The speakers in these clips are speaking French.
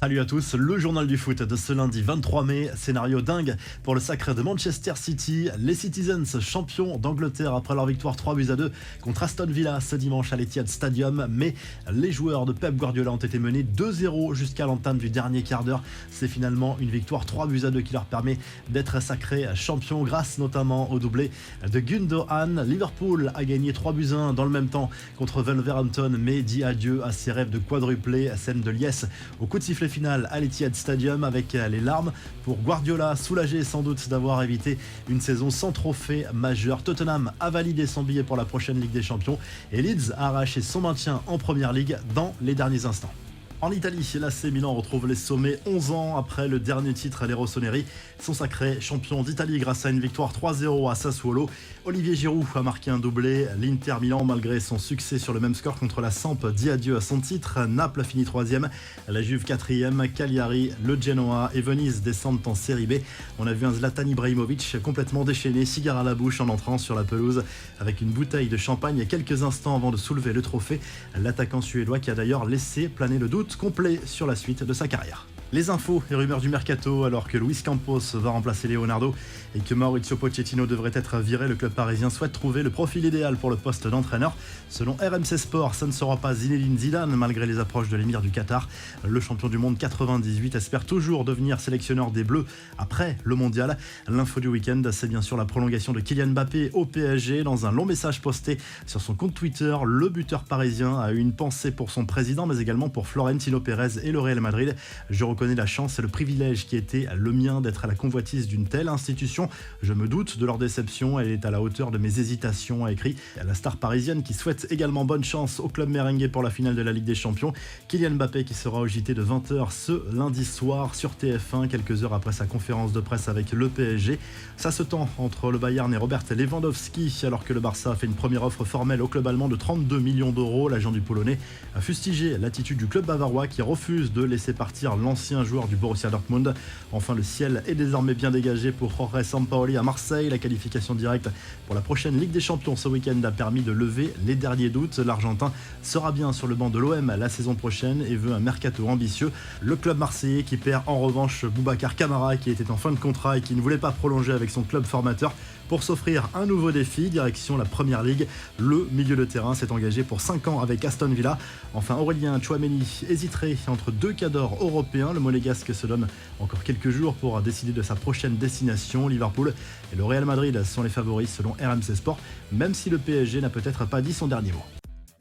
Salut à tous, le journal du foot de ce lundi 23 mai, scénario dingue pour le sacre de Manchester City, les Citizens champions d'Angleterre après leur victoire 3-2 contre Aston Villa ce dimanche à l'Etihad Stadium, mais les joueurs de Pep Guardiola ont été menés 2-0 jusqu'à l'entame du dernier quart d'heure. C'est finalement une victoire 3-2 qui leur permet d'être sacrés champions grâce notamment au doublé de Gundogan. Liverpool a gagné 3-1 dans le même temps contre Wolverhampton, mais dit adieu à ses rêves de quadruplé, scène de liesse au coup de sifflet final à l'Etihad Stadium avec les larmes pour Guardiola, soulagé sans doute d'avoir évité une saison sans trophée majeur. Tottenham a validé son billet pour la prochaine Ligue des Champions et Leeds a arraché son maintien en Première Ligue dans les derniers instants. En Italie, l'AC Milan retrouve les sommets 11 ans après le dernier titre. Les rossoneri sont sacrés champions d'Italie grâce à une victoire 3-0 à Sassuolo. Olivier Giroud a marqué un doublé. L'Inter Milan, malgré son succès sur le même score contre la Samp, dit adieu à son titre. Naples finit 3e, la Juve 4e, Cagliari, le Genoa et Venise descendent en Série B. On a vu un Zlatan Ibrahimovic complètement déchaîné, cigare à la bouche en entrant sur la pelouse avec une bouteille de champagne quelques instants avant de soulever le trophée. L'attaquant suédois qui a d'ailleurs laissé planer le doute complet sur la suite de sa carrière. Les infos et rumeurs du mercato, alors que Luis Campos va remplacer Leonardo et que Mauricio Pochettino devrait être viré, le club parisien souhaite trouver le profil idéal pour le poste d'entraîneur. Selon RMC Sport, ça ne sera pas Zinedine Zidane malgré les approches de l'émir du Qatar. Le champion du monde 98 espère toujours devenir sélectionneur des Bleus après le mondial. L'info du week-end, c'est bien sûr la prolongation de Kylian Mbappé au PSG. Dans un long message posté sur son compte Twitter, le buteur parisien a eu une pensée pour son président mais également pour Florentino Pérez et le Real Madrid. Je reconnais la chance et le privilège qui était le mien d'être à la convoitise d'une telle institution. Je me doute de leur déception, elle est à la hauteur de mes hésitations, a écrit la star parisienne qui souhaite également bonne chance au club merengue pour la finale de la Ligue des Champions. Kylian Mbappé qui sera au JT de 20h ce lundi soir sur TF1, quelques heures après sa conférence de presse avec le PSG. Ça se tend entre le Bayern et Robert Lewandowski alors que le Barça a fait une première offre formelle au club allemand de 32 millions d'euros. L'agent du Polonais a fustigé l'attitude du club bavarois qui refuse de laisser partir l'ancien joueur du Borussia Dortmund. Enfin, le ciel est désormais bien dégagé pour Jorge Sampaoli à Marseille. La qualification directe pour la prochaine Ligue des Champions ce week-end a permis de lever les derniers doutes. L'Argentin sera bien sur le banc de l'OM la saison prochaine et veut un mercato ambitieux. Le club marseillais qui perd en revanche Boubacar Kamara qui était en fin de contrat et qui ne voulait pas prolonger avec son club formateur pour s'offrir un nouveau défi, direction la Première Ligue. Le milieu de terrain s'est engagé pour 5 ans avec Aston Villa. Enfin, Aurélien Tchouaméni hésiterait entre deux cadors européens. Le monégasque se donne encore quelques jours pour décider de sa prochaine destination. Liverpool et le Real Madrid sont les favoris selon RMC Sport, même si le PSG n'a peut-être pas dit son dernier mot.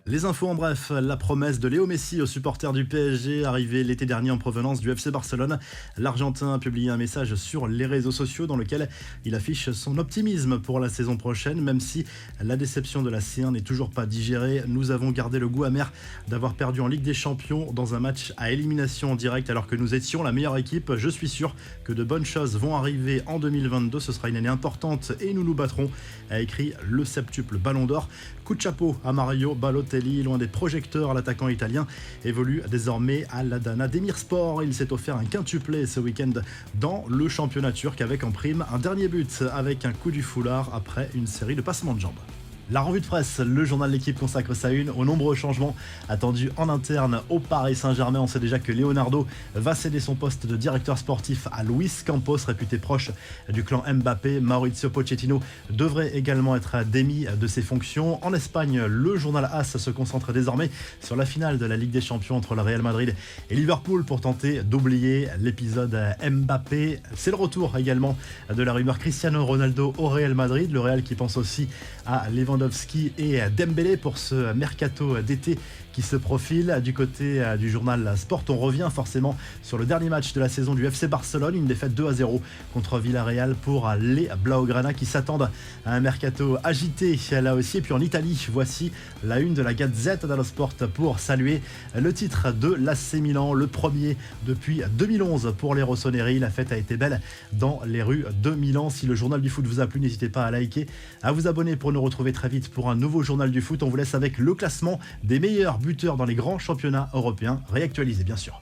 Les infos en bref, la promesse de Léo Messi aux supporters du PSG arrivé l'été dernier en provenance du FC Barcelone. L'Argentin a publié un message sur les réseaux sociaux dans lequel il affiche son optimisme pour la saison prochaine, même si la déception de la C1 n'est toujours pas digérée. Nous avons gardé le goût amer d'avoir perdu en Ligue des Champions dans un match à élimination directe alors que nous étions la meilleure équipe. Je suis sûr que de bonnes choses vont arriver en 2022. Ce sera une année importante et nous nous battrons, a écrit le septuple Ballon d'Or. Coup de chapeau à Mario Balotelli, loin des projecteurs, l'attaquant italien évolue désormais à l'Adana Demirspor. Il s'est offert un quintuplé ce week-end dans le championnat turc avec en prime un dernier but avec un coup du foulard après une série de passements de jambes. La revue de presse, le journal de l'équipe consacre sa une aux nombreux changements attendus en interne au Paris Saint-Germain. On sait déjà que Leonardo va céder son poste de directeur sportif à Luis Campos, réputé proche du clan Mbappé. Mauricio Pochettino devrait également être démis de ses fonctions. En Espagne, le journal AS se concentre désormais sur la finale de la Ligue des Champions entre le Real Madrid et Liverpool pour tenter d'oublier l'épisode Mbappé. C'est le retour également de la rumeur Cristiano Ronaldo au Real Madrid. Le Real qui pense aussi à Lewandowski et Dembélé pour ce mercato d'été qui se profile. Du côté du journal Sport, on revient forcément sur le dernier match de la saison du FC Barcelone, une défaite 2-0 contre Villarreal pour les Blaugrana qui s'attendent à un mercato agité là aussi. Et puis en Italie, voici la une de la Gazzetta dello Sport pour saluer le titre de l'AC Milan, le premier depuis 2011 pour les rossoneri. La fête a été belle dans les rues de Milan. Si le journal du foot vous a plu, n'hésitez pas à liker, à vous abonner pour nous retrouver très vite pour un nouveau journal du foot. On vous laisse avec le classement des meilleurs buteurs dans les grands championnats européens, réactualisé bien sûr.